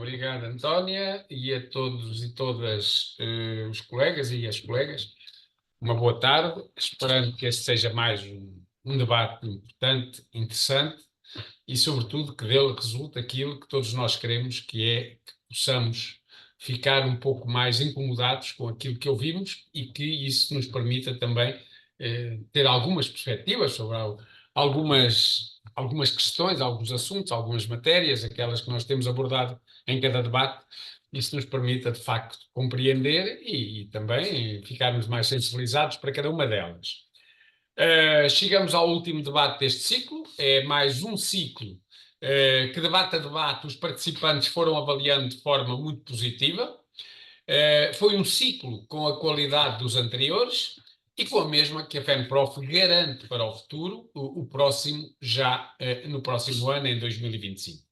Obrigado, Antónia, e a todos e todas os colegas e as colegas. Uma boa tarde, esperando que este seja mais um debate importante, interessante e, sobretudo, que dele resulte aquilo que todos nós queremos, que é que possamos ficar um pouco mais incomodados com aquilo que ouvimos e que isso nos permita também ter algumas perspectivas sobre algumas questões, alguns assuntos, algumas matérias, aquelas que nós temos abordado em cada debate. Isso nos permita, de facto, compreender e também ficarmos mais sensibilizados para cada uma delas. Chegamos ao último debate deste ciclo, é mais um ciclo que, debate a debate, os participantes foram avaliando de forma muito positiva. Foi um ciclo com a qualidade dos anteriores e com a mesma que a FENPROF garante para o futuro, o próximo, já no próximo ano, em 2025.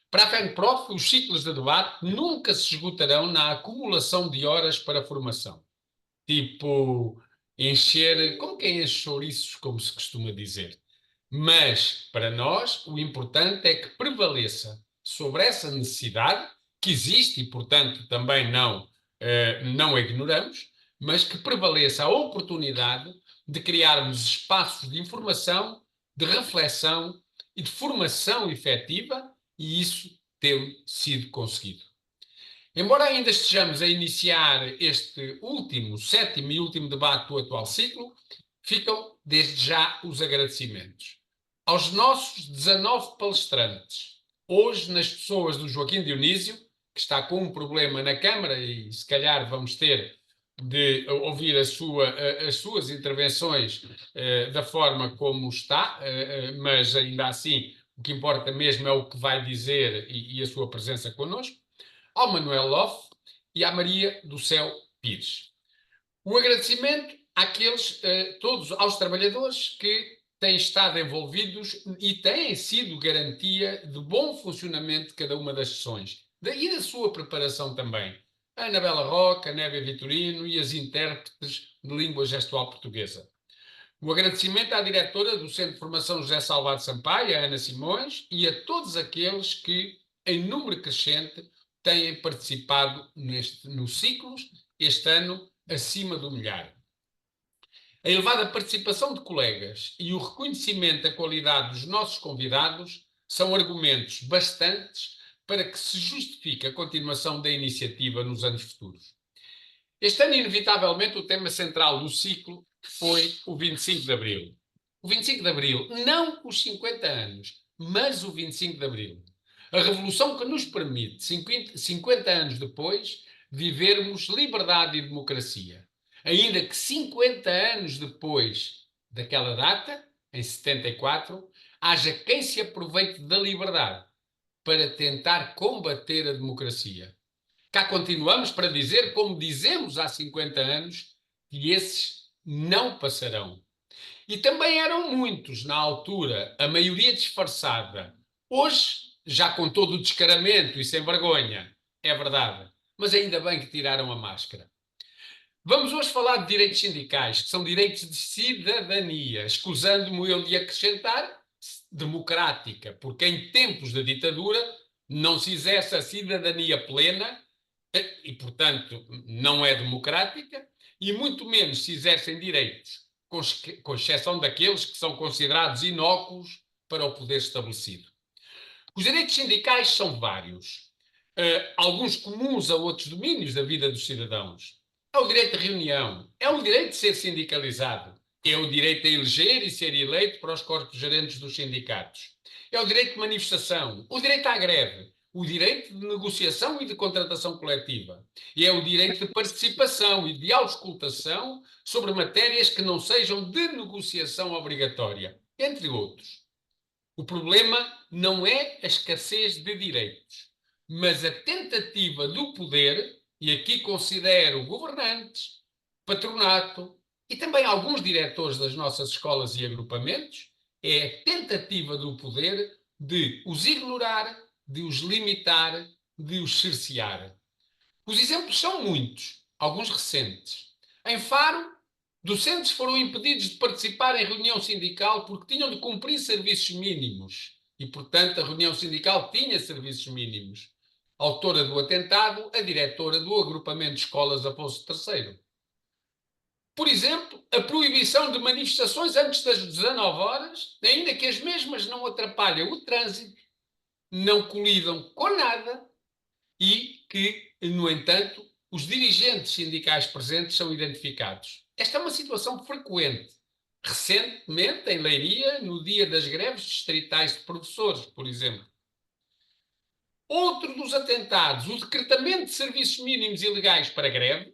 Para a FENPROF, os ciclos de debate nunca se esgotarão na acumulação de horas para formação. Tipo, encher, como quem enche chouriços, como se costuma dizer. Mas, para nós, o importante é que prevaleça sobre essa necessidade, que existe e, portanto, também não a ignoramos, mas que prevaleça a oportunidade de criarmos espaços de informação, de reflexão e de formação efetiva, e isso tem sido conseguido. Embora ainda estejamos a iniciar este último, sétimo e último debate do atual ciclo, ficam desde já os agradecimentos aos nossos 19 palestrantes, hoje nas pessoas do Joaquim Dionísio, que está com um problema na Câmara e se calhar vamos ter de ouvir as suas intervenções da forma como está, mas ainda assim o que importa mesmo é o que vai dizer e a sua presença connosco, ao Manuel Loff e à Maria do Céu Pires. O agradecimento àqueles, todos aos trabalhadores que têm estado envolvidos e têm sido garantia do bom funcionamento de cada uma das sessões e da sua preparação também. A Anabela Roca, a Névia Vitorino e as intérpretes de língua gestual portuguesa. O agradecimento à diretora do Centro de Formação José Salvador Sampaio, a Ana Simões, e a todos aqueles que, em número crescente, têm participado nos ciclos, este ano, acima do milhar. A elevada participação de colegas e o reconhecimento da qualidade dos nossos convidados são argumentos bastantes para que se justifique a continuação da iniciativa nos anos futuros. Este ano, inevitavelmente, o tema central do ciclo foi o 25 de Abril. O 25 de Abril, não os 50 anos, mas o 25 de Abril. A revolução que nos permite, 50 anos depois, vivermos liberdade e democracia. Ainda que 50 anos depois daquela data, em 74, haja quem se aproveite da liberdade para tentar combater a democracia. Cá continuamos para dizer, como dizemos há 50 anos, que esses não passarão. E também eram muitos na altura, a maioria disfarçada. Hoje, já com todo o descaramento e sem vergonha, é verdade, mas ainda bem que tiraram a máscara. Vamos hoje falar de direitos sindicais, que são direitos de cidadania, escusando-me eu de acrescentar democrática, porque em tempos de ditadura não se exerce a cidadania plena e, portanto, não é democrática, e muito menos se exercem direitos, com exceção daqueles que são considerados inócuos para o poder estabelecido. Os direitos sindicais são vários, alguns comuns a outros domínios da vida dos cidadãos. É o direito de reunião, é o direito de ser sindicalizado, é o direito a eleger e ser eleito para os corpos gerentes dos sindicatos, é o direito de manifestação, o direito à greve, o direito de negociação e de contratação coletiva, e é o direito de participação e de auscultação sobre matérias que não sejam de negociação obrigatória, entre outros. O problema não é a escassez de direitos, mas a tentativa do poder, e aqui considero governantes, patronato e também alguns diretores das nossas escolas e agrupamentos, é a tentativa do poder de os ignorar, de os limitar, de os cercear. Os exemplos são muitos, alguns recentes. Em Faro, docentes foram impedidos de participar em reunião sindical porque tinham de cumprir serviços mínimos. E, portanto, a reunião sindical tinha serviços mínimos. autora do atentado, a diretora do agrupamento de escolas Afonso III. Por exemplo, a proibição de manifestações antes das 19 horas, ainda que as mesmas não atrapalhem o trânsito, não colidam com nada e que, no entanto, os dirigentes sindicais presentes são identificados. Esta é uma situação frequente. Recentemente, em Leiria, no dia das greves distritais de professores, por exemplo. Outro dos atentados, o decretamento de serviços mínimos ilegais para greves,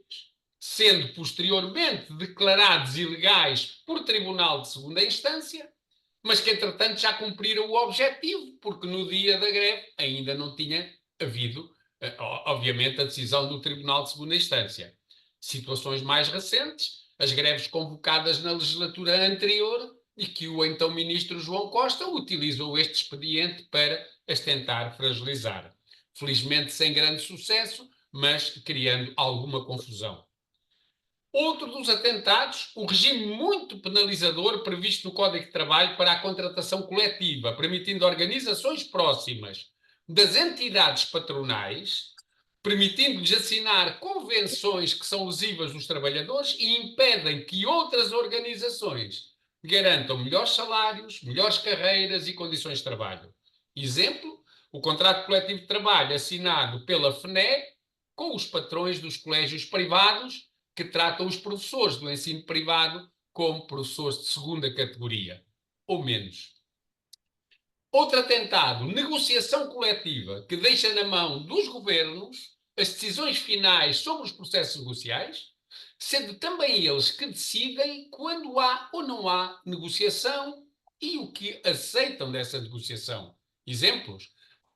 sendo posteriormente declarados ilegais por tribunal de segunda instância, mas que, entretanto, já cumpriram o objetivo, porque no dia da greve ainda não tinha havido, obviamente, a decisão do tribunal de segunda instância. Situações mais recentes, as greves convocadas na legislatura anterior e que o então ministro João Costa utilizou este expediente para as tentar fragilizar. Felizmente sem grande sucesso, mas criando alguma confusão. Outro dos atentados, o regime muito penalizador previsto no Código de Trabalho para a contratação coletiva, permitindo organizações próximas das entidades patronais, permitindo-lhes assinar convenções que são lesivas dos trabalhadores e impedem que outras organizações garantam melhores salários, melhores carreiras e condições de trabalho. Exemplo, o contrato coletivo de trabalho assinado pela FNE com os patrões dos colégios privados que tratam os professores do ensino privado como professores de segunda categoria, ou menos. Outro atentado, negociação coletiva, que deixa na mão dos governos as decisões finais sobre os processos negociais, sendo também eles que decidem quando há ou não há negociação e o que aceitam dessa negociação. Exemplos?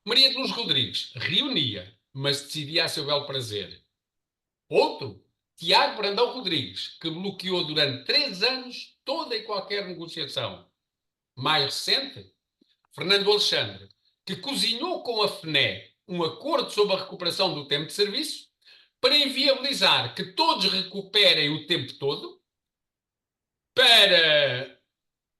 Maria de Luz Rodrigues reunia, mas decidia a seu bel prazer. Outro, Tiago Brandão Rodrigues, que bloqueou durante 3 anos toda e qualquer negociação. Mais recente, Fernando Alexandre, que cozinhou com a FNE um acordo sobre a recuperação do tempo de serviço para inviabilizar que todos recuperem o tempo todo, para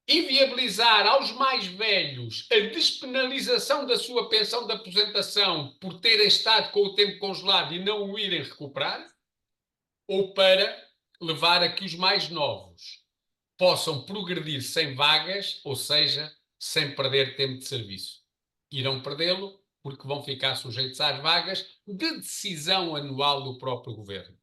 inviabilizar aos mais velhos a despenalização da sua pensão de aposentação por terem estado com o tempo congelado e não o irem recuperar, ou para levar a que os mais novos possam progredir sem vagas, ou seja, sem perder tempo de serviço. Irão perdê-lo porque vão ficar sujeitos às vagas de decisão anual do próprio governo.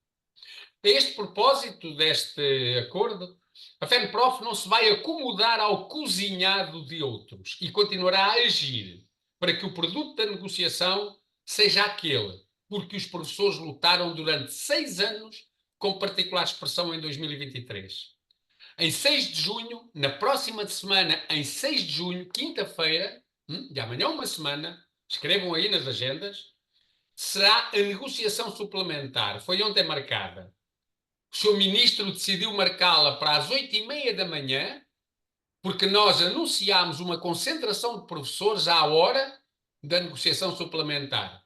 A este propósito deste acordo, a FENPROF não se vai acomodar ao cozinhado de outros e continuará a agir para que o produto da negociação seja aquele porque os professores lutaram durante 6 anos com particular expressão em 2023. Em 6 de junho, na próxima semana, em 6 de junho, quinta-feira, de amanhã uma semana, escrevam aí nas agendas, será a negociação suplementar. Foi ontem marcada. O Sr. Ministro decidiu marcá-la para as 8h30 da manhã, porque nós anunciámos uma concentração de professores à hora da negociação suplementar,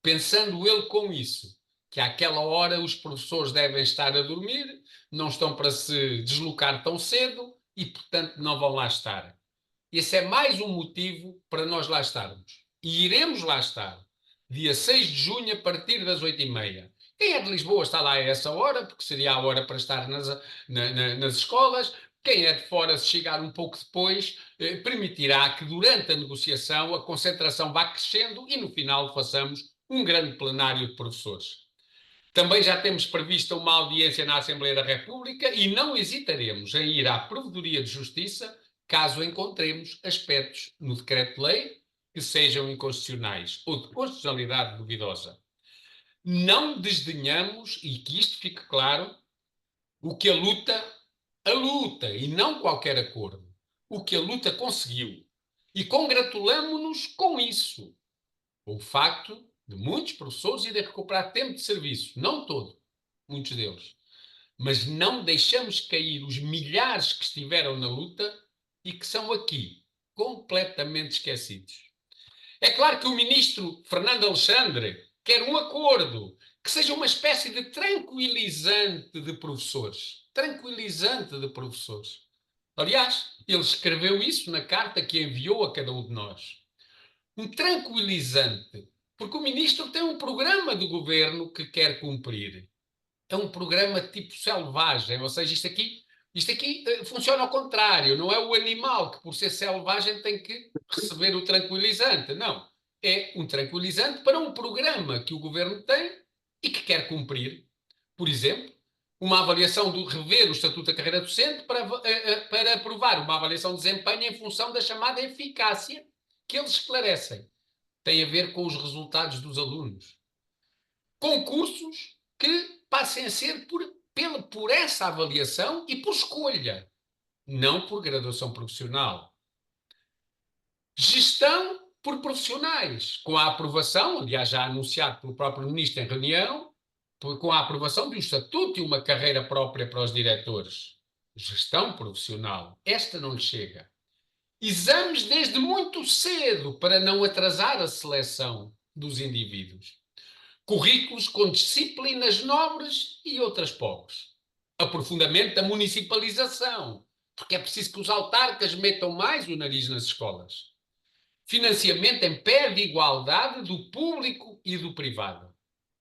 pensando ele com isso, que àquela hora os professores devem estar a dormir, não estão para se deslocar tão cedo e, portanto, não vão lá estar. Esse é mais um motivo para nós lá estarmos. E iremos lá estar, dia 6 de junho, a partir das 8h30. Quem é de Lisboa está lá a essa hora, porque seria a hora para estar nas escolas. Quem é de fora, se chegar um pouco depois, permitirá que durante a negociação a concentração vá crescendo e no final façamos um grande plenário de professores. Também já temos prevista uma audiência na Assembleia da República e não hesitaremos em ir à Provedoria de Justiça caso encontremos aspectos no decreto-lei que sejam inconstitucionais ou de constitucionalidade duvidosa. Não desdenhamos, e que isto fique claro, o que a luta, e não qualquer acordo, o que a luta conseguiu. E congratulamo-nos com isso. O facto de muitos professores irem recuperar tempo de serviço, não todo, muitos deles. Mas não deixamos cair os milhares que estiveram na luta e que são aqui completamente esquecidos. É claro que o ministro Fernando Alexandre quer um acordo que seja uma espécie de tranquilizante de professores. Tranquilizante de professores. Aliás, ele escreveu isso na carta que enviou a cada um de nós. Um tranquilizante Porque o ministro tem um programa de governo que quer cumprir. É um programa tipo selvagem, ou seja, isto aqui funciona ao contrário, não é o animal que, por ser selvagem, tem que receber o tranquilizante. Não. É um tranquilizante para um programa que o governo tem e que quer cumprir. Por exemplo, uma avaliação do rever o Estatuto da Carreira Docente para aprovar uma avaliação de desempenho em função da chamada eficácia que eles esclarecem. Tem a ver com os resultados dos alunos. Concursos que passem a ser por essa avaliação e por escolha, não por graduação profissional. Gestão por profissionais, com a aprovação, aliás, já anunciado pelo próprio Ministro em reunião, com a aprovação de um estatuto e uma carreira própria para os diretores. Gestão profissional. Esta não lhe chega. Exames desde muito cedo para não atrasar a seleção dos indivíduos. Currículos com disciplinas nobres e outras pobres. Aprofundamento da municipalização, porque é preciso que os autarcas metam mais o nariz nas escolas. Financiamento em pé de igualdade do público e do privado,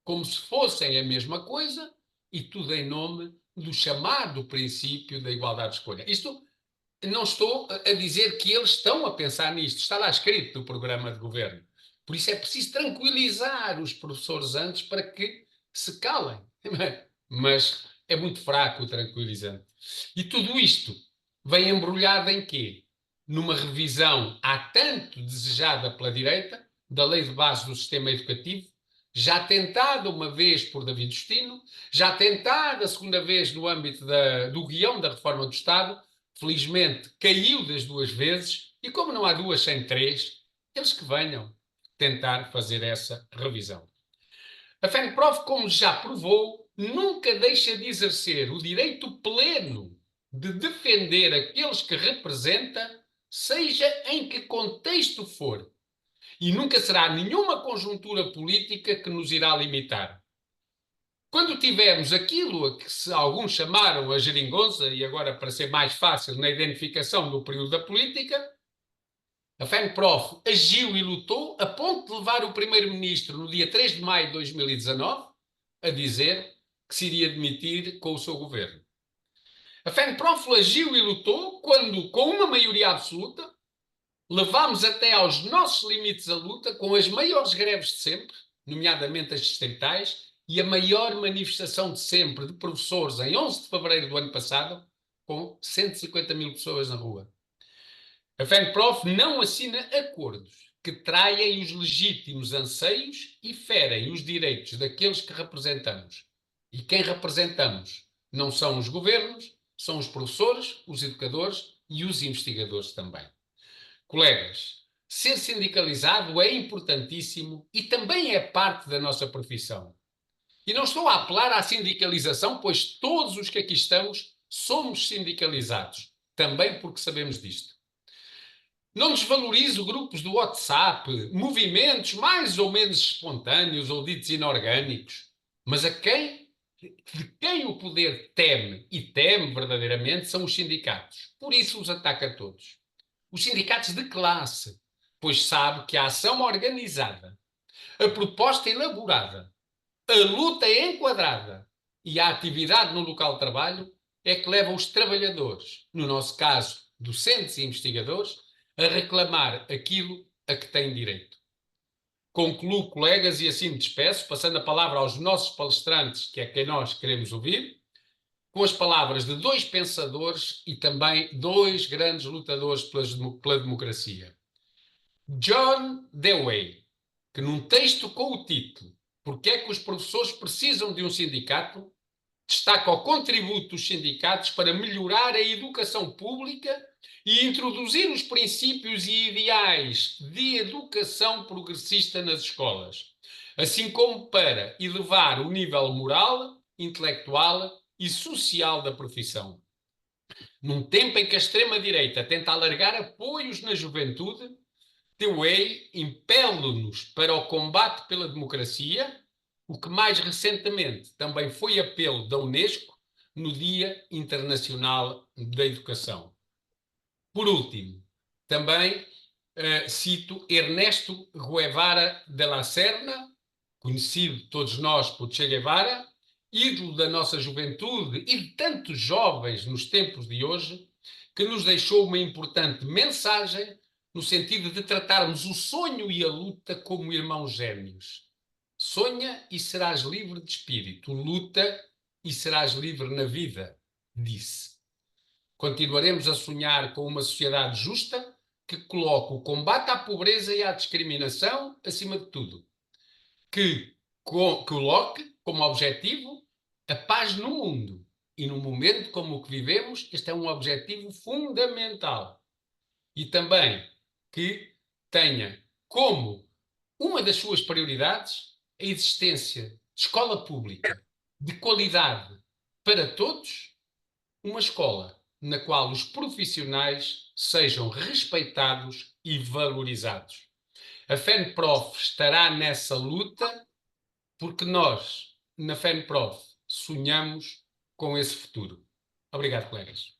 como se fossem a mesma coisa e tudo em nome do chamado princípio da igualdade de escolha. Isto não estou a dizer que eles estão a pensar nisto, está lá escrito no programa de governo. Por isso é preciso tranquilizar os professores antes para que se calem. Mas é muito fraco o tranquilizante. E tudo isto vem embrulhado em quê? Numa revisão há tanto desejada pela direita da Lei de Base do Sistema Educativo, já tentada uma vez por David Justino, já tentada a segunda vez no âmbito do guião da reforma do Estado. Felizmente caiu das duas vezes, e como não há duas sem três, eles que venham tentar fazer essa revisão. A FENPROF, como já provou, nunca deixa de exercer o direito pleno de defender aqueles que representa, seja em que contexto for. E nunca será nenhuma conjuntura política que nos irá limitar. Quando tivermos aquilo a que alguns chamaram a geringonça, e agora para ser mais fácil na identificação do período da política, a FENPROF agiu e lutou a ponto de levar o primeiro-ministro no dia 3 de maio de 2019 a dizer que se iria demitir com o seu governo. A FENPROF agiu e lutou quando, com uma maioria absoluta, levámos até aos nossos limites a luta com as maiores greves de sempre, nomeadamente as distritais, e a maior manifestação de sempre de professores em 11 de fevereiro do ano passado, com 150 mil pessoas na rua. A FENPROF não assina acordos que traem os legítimos anseios e ferem os direitos daqueles que representamos. E quem representamos não são os governos, são os professores, os educadores e os investigadores também. Colegas, ser sindicalizado é importantíssimo e também é parte da nossa profissão. E não estou a apelar à sindicalização, pois todos os que aqui estamos somos sindicalizados, também porque sabemos disto. Não desvalorizo grupos do WhatsApp, movimentos mais ou menos espontâneos ou ditos inorgânicos, mas de quem o poder teme, e teme verdadeiramente, são os sindicatos. Por isso os ataca a todos. Os sindicatos de classe, pois sabe que a ação organizada, a proposta elaborada, a luta enquadrada e a atividade no local de trabalho é que levam os trabalhadores, no nosso caso, docentes e investigadores, a reclamar aquilo a que têm direito. Concluo, colegas, e assim me despeço, passando a palavra aos nossos palestrantes, que é quem nós queremos ouvir, com as palavras de dois pensadores e também dois grandes lutadores pela democracia. John Dewey, que num texto com o título "Porque é que os professores precisam de um sindicato?", destaca o contributo dos sindicatos para melhorar a educação pública e introduzir os princípios e ideais de educação progressista nas escolas, assim como para elevar o nível moral, intelectual e social da profissão. Num tempo em que a extrema-direita tenta alargar apoios na juventude, Dewey impele-nos para o combate pela democracia, o que mais recentemente também foi apelo da Unesco no Dia Internacional da Educação. Por último, também cito Ernesto Guevara de la Serna, conhecido todos nós por Che Guevara, ídolo da nossa juventude e de tantos jovens nos tempos de hoje, que nos deixou uma importante mensagem no sentido de tratarmos o sonho e a luta como irmãos gêmeos. Sonha e serás livre de espírito, luta e serás livre na vida, disse. Continuaremos a sonhar com uma sociedade justa que coloque o combate à pobreza e à discriminação acima de tudo. Que coloque como objetivo a paz no mundo. E num momento como o que vivemos, este é um objetivo fundamental. E também que tenha como uma das suas prioridades a existência de escola pública de qualidade para todos, uma escola na qual os profissionais sejam respeitados e valorizados. A FENPROF estará nessa luta porque nós, na FENPROF, sonhamos com esse futuro. Obrigado, colegas.